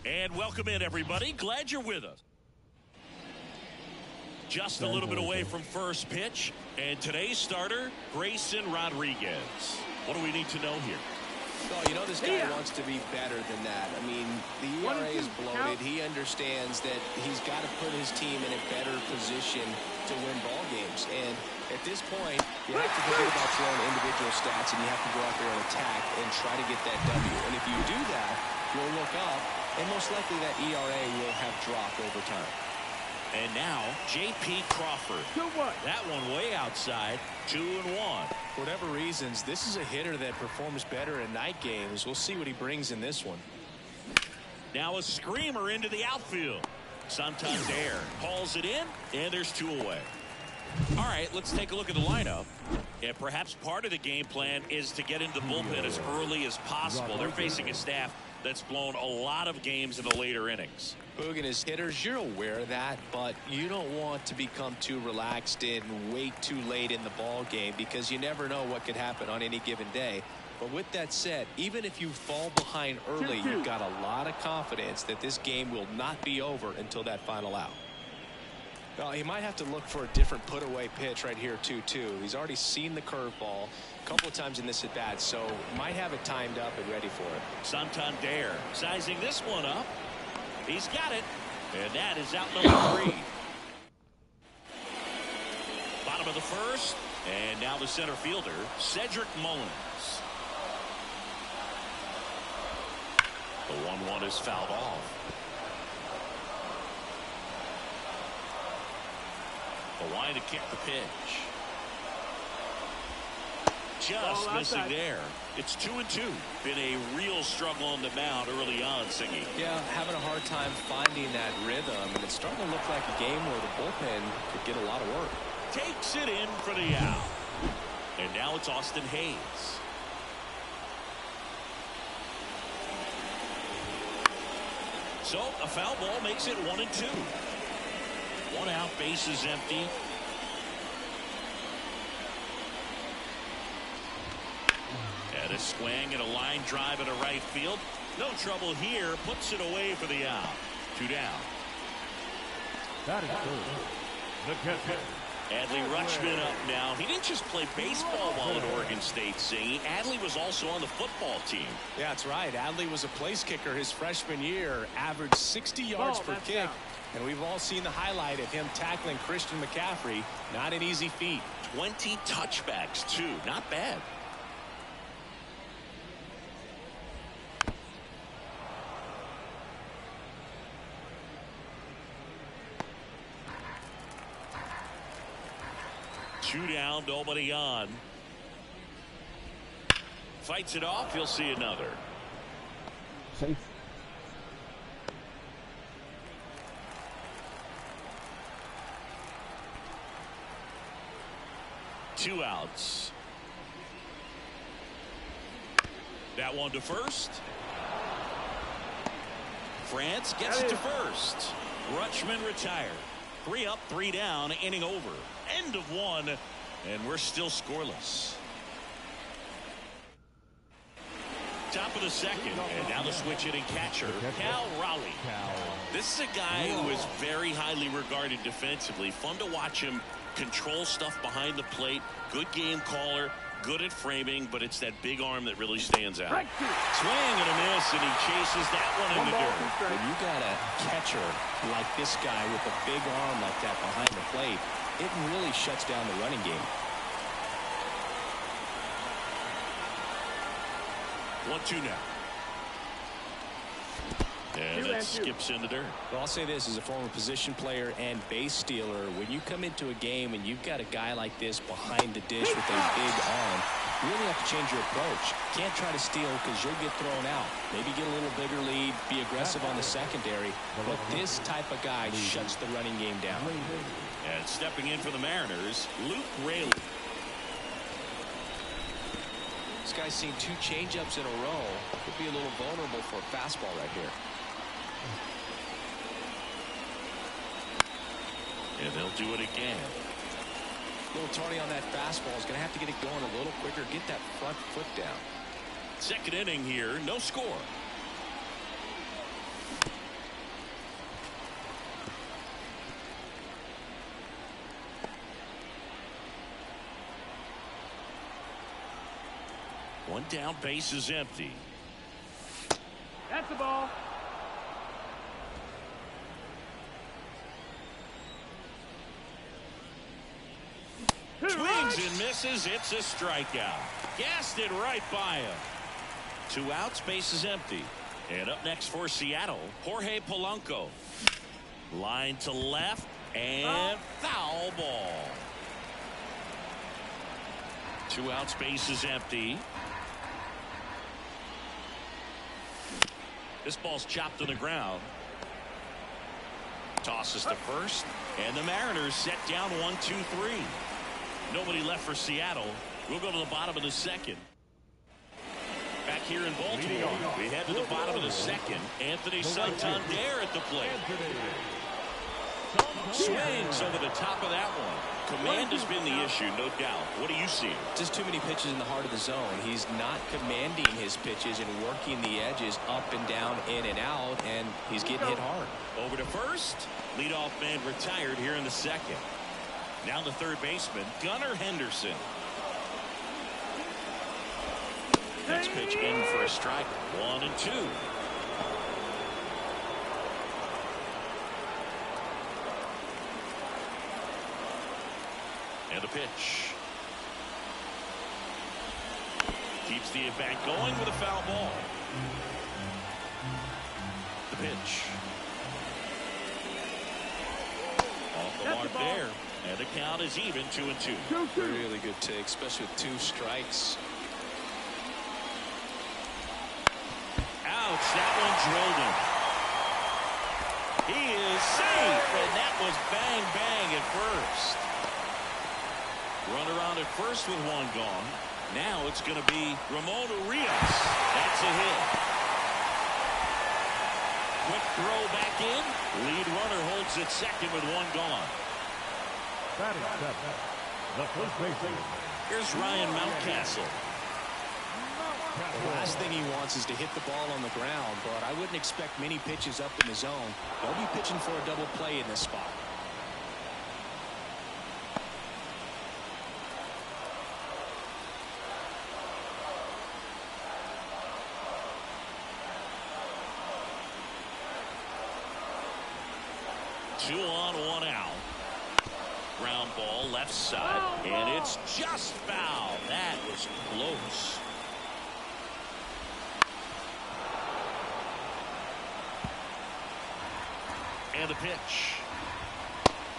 And welcome in, everybody. Glad you're with us. Just a little bit away from first pitch. And today's starter, Grayson Rodriguez. What do we need to know here? Oh, you know, this guy wants to be better than that. I mean, the ERA is bloated. He understands that he's got to put his team in a better position to win ball games. And at this point, you have to forget about your own individual stats, and you have to go out there and attack and try to get that W. And if you do that, you'll look up, and most likely that ERA will have dropped over time. And now, J.P. Crawford. That one way outside, 2-1. For whatever reasons, this is a hitter that performs better in night games. We'll see what he brings in this one. Now a screamer into the outfield. Santander hauls it in, and there's 2 away. All right, let's take a look at the lineup. And perhaps part of the game plan is to get into the bullpen as early as possible. They're facing a staff that's blown a lot of games in the later innings. Boog and his hitters, you're aware of that, but you don't want to become too relaxed and wait too late in the ball game because you never know what could happen on any given day. But with that said, even if you fall behind early, you've got a lot of confidence that this game will not be over until that final out. Well, he might have to look for a different put-away pitch right here, too. He's already seen the curveball a couple of times in this at-bat, so might have it timed up and ready for it. Santander sizing this one up. He's got it, and that is out number 3. Bottom of the first, and now the center fielder, Cedric Mullins. The 1-1 is fouled off. The line to kick the pitch. Just missing there. It's 2-2. Been a real struggle on the mound early on, Singy. Yeah, having a hard time finding that rhythm, and it's starting to look like a game where the bullpen could get a lot of work. Takes it in for the out. And now it's Austin Hayes. So a foul ball makes it 1-2. 1 out, bases empty. And a swing and a line drive into right field. No trouble here. Puts it away for the out. 2 down. That is good. The catcher. Adley Rutschman up now. He didn't just play baseball while at Oregon State, singing. Adley was also on the football team. Yeah, that's right. Adley was a place kicker his freshman year. Averaged 60 yards per kick. Out. And we've all seen the highlight of him tackling Christian McCaffrey. Not an easy feat. 20 touchbacks, too. Not bad. Two down, nobody on. Fights it off. He'll see another. Safe. Two outs. That one to first. France gets it to first. Rutschman retired. 3 up, 3 down, inning over. End of 1, and we're still scoreless. Top of the second, and now the switch hitting catcher, Cal Raleigh. This is a guy who is very highly regarded defensively. Fun to watch him control stuff behind the plate. Good game caller, good at framing, but it's that big arm that really stands out. Swing and a miss, and he chases that one in the dirt. When you got a catcher like this guy with a big arm like that behind the plate, it really shuts down the running game. 1-2 now. And that skips in the dirt. Well, I'll say this as a former position player and base stealer. When you come into a game and you've got a guy like this behind the dish with a big arm, you really have to change your approach. Can't try to steal because you'll get thrown out. Maybe get a little bigger lead, be aggressive on the secondary. But this type of guy shuts the running game down. And stepping in for the Mariners, Luke Raley. This guy's seen 2 changeups in a row. Could be a little vulnerable for a fastball right here. And they'll do it again. A little tardy on that fastball. Is going to have to get it going a little quicker. Get that front foot down. Second inning here. No score. One down, base is empty. That's the ball. Swings and misses. It's a strikeout. Gassed it right by him. 2 outs, base is empty. And up next for Seattle, Jorge Polanco. Line to left and foul ball. 2 outs, base is empty. This ball's chopped to the ground. Tosses to first, and the Mariners set down 1-2-3. Nobody left for Seattle. We'll go to the bottom of the second. Back here in Baltimore, we head to the bottom of the second. Anthony Santander at the plate. Swings over the top of that one. Command has been the issue, no doubt. What do you see? Just too many pitches in the heart of the zone. He's not commanding his pitches and working the edges up and down, in and out, and he's getting hit hard. Over to first. Leadoff man retired here in the second. Now the third baseman, Gunnar Henderson. Next pitch in for a strike. 1-2. And the pitch. Keeps the at-bat going with a foul ball. The pitch. Off the mark there. And the count is even, 2-2. Really good take, especially with 2 strikes. Ouch, that one drilled him. He is safe, and that was bang, bang at first. Runner on at first with 1 gone. Now it's going to be Ramon Urias. That's a hit. Quick throw back in. Lead runner holds at second with 1 gone. Batting seventh, the first baseman. Here's Ryan Mountcastle. The last thing he wants is to hit the ball on the ground, but I wouldn't expect many pitches up in the zone. They'll be pitching for a double play in this spot. Two on, 1 out. Ground ball left side, and it's just foul. That was close. And the pitch.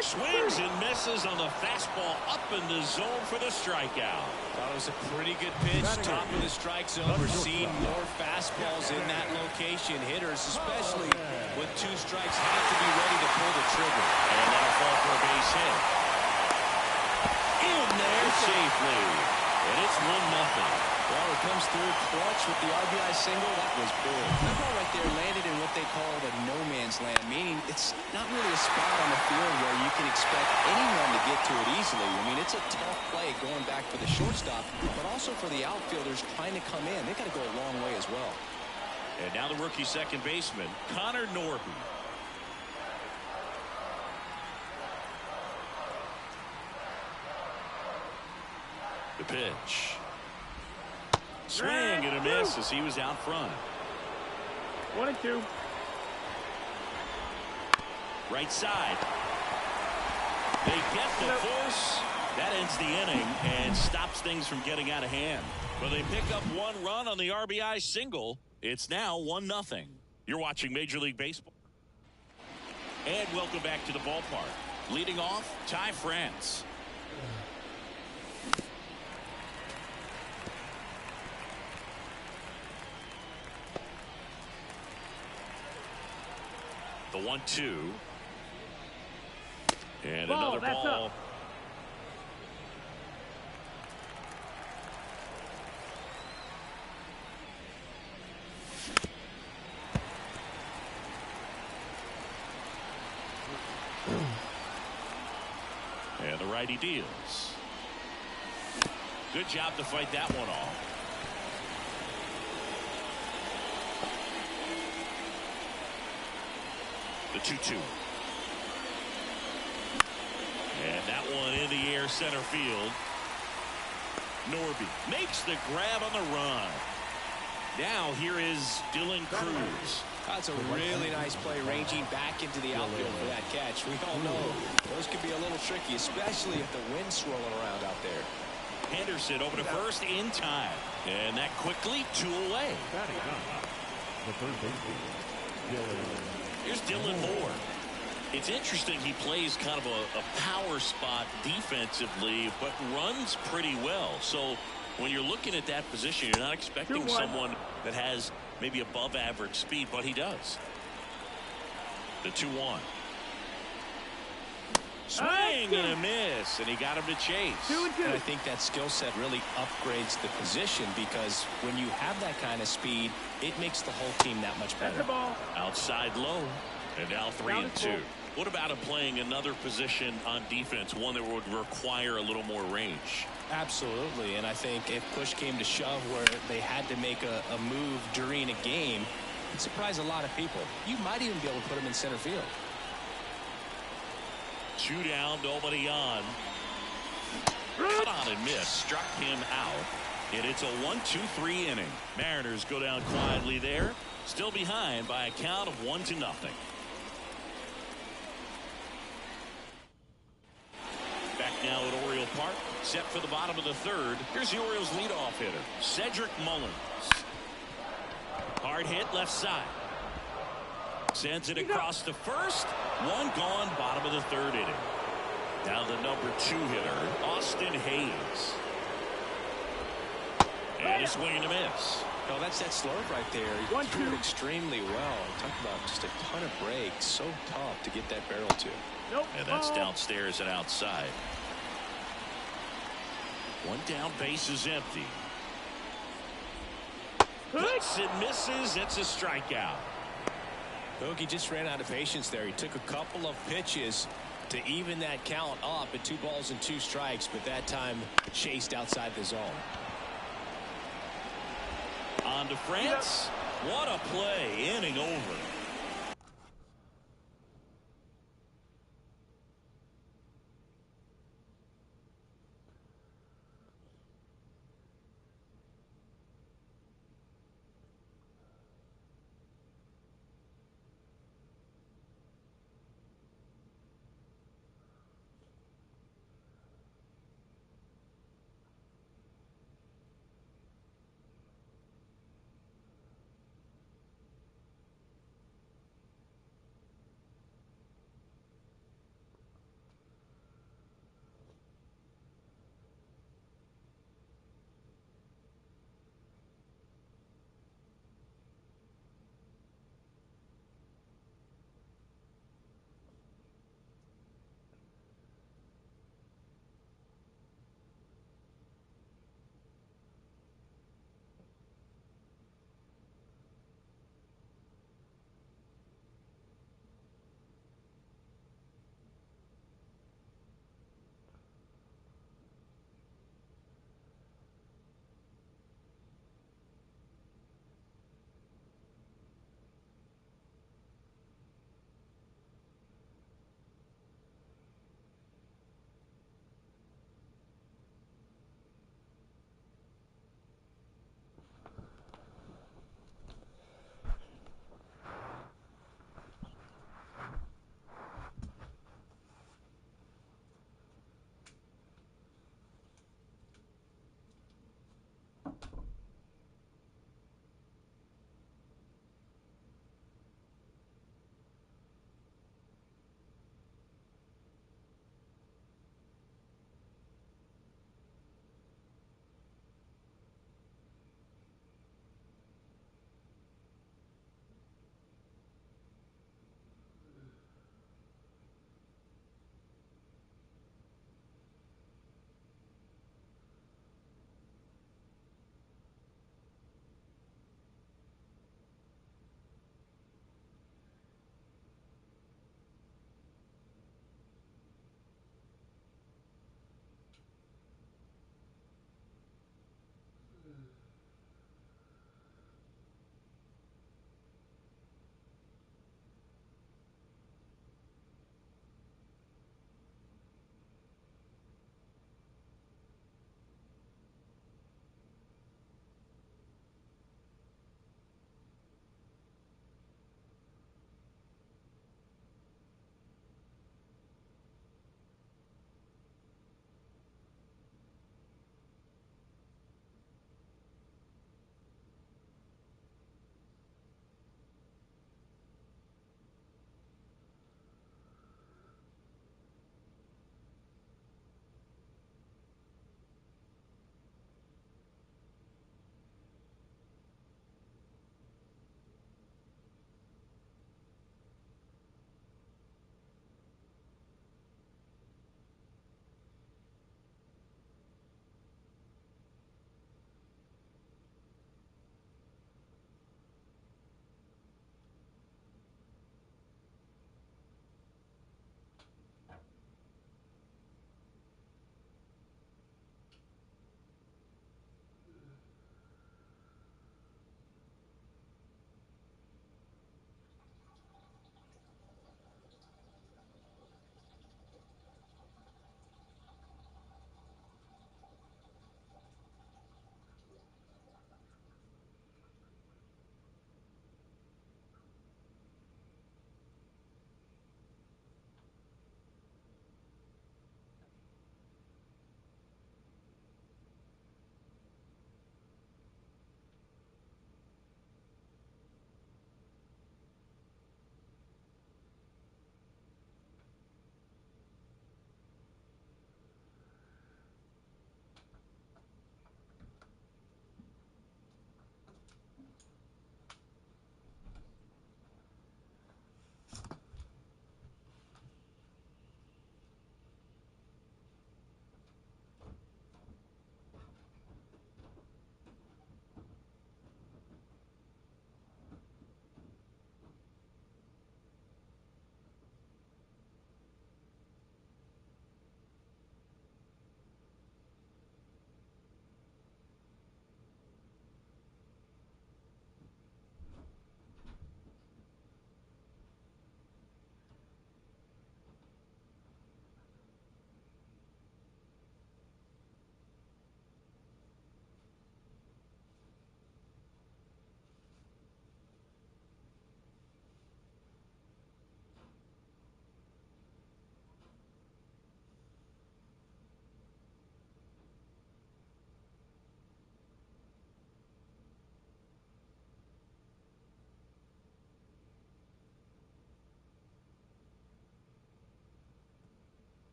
Swings and misses on the fastball up in the zone for the strikeout. That was a pretty good pitch. Top of the strike zone. We're seeing more fastballs in that location. Hitters, especially with 2 strikes, have to be ready to pull the trigger. And that'll fall for a base hit. In there safely. And it's 1-0. Well, it comes through clutch with the RBI single. That was big. That ball right there landed in what they call the no man's land, meaning it's not really a spot on the field where you can expect anyone to get to it easily. I mean, it's a tough play going back for the shortstop, but also for the outfielders trying to come in. They got to go a long way as well. And now the rookie second baseman, Connor Norby. The pitch. Swing and a miss as he was out front. 1-2. Right side. They get the force. That ends the inning and stops things from getting out of hand. Well, they pick up 1 run on the RBI single. It's now 1-0. You're watching Major League Baseball. And welcome back to the ballpark. Leading off, Ty France. The 1-2. And another ball. Up. And the righty deals. Good job to fight that one off. The 2-2. And that one in the air center field. Norby makes the grab on the run. Now here is Dylan Cruz. That's a really nice play, ranging back into the outfield for that catch. We all know those could be a little tricky, especially if the wind's swirling around out there. Henderson over to first in time. And that quickly 2 away. The third baseman, Here's Dylan Moore. It's interesting he plays kind of a power spot defensively, but runs pretty well. So when you're looking at that position, you're not expecting someone that has maybe above average speed, but he does. The 2-1. Swing and a miss, and he got him to chase. And I think that skill set really upgrades the position, because when you have that kind of speed, it makes the whole team that much better. Outside low, and now 3-2. What about him playing another position on defense, one that would require a little more range? Absolutely, and I think if push came to shove where they had to make a move during a game, it'd surprise a lot of people. You might even be able to put him in center field. 2 down, nobody on. Cut on and miss, struck him out. And it's a 1-2-3 inning. Mariners go down quietly there, still behind by a count of 1-0. Back now at Oriole Park, set for the bottom of the third. Here's the Orioles leadoff hitter, Cedric Mullins. Hard hit left side. Sends it across the first. One gone, bottom of the third inning. Now the number 2 hitter, Austin Hayes. And a swing and a miss. No, that's that slurve right there. He threw it extremely well. Talk about just a ton of breaks. So tough to get that barrel to. And that's downstairs and outside. 1 down, base is empty. Hits and misses. It's a strikeout. Bogey just ran out of patience there. He took a couple of pitches to even that count up at 2 balls and 2 strikes, but that time chased outside the zone. On to France. What a play. Inning over.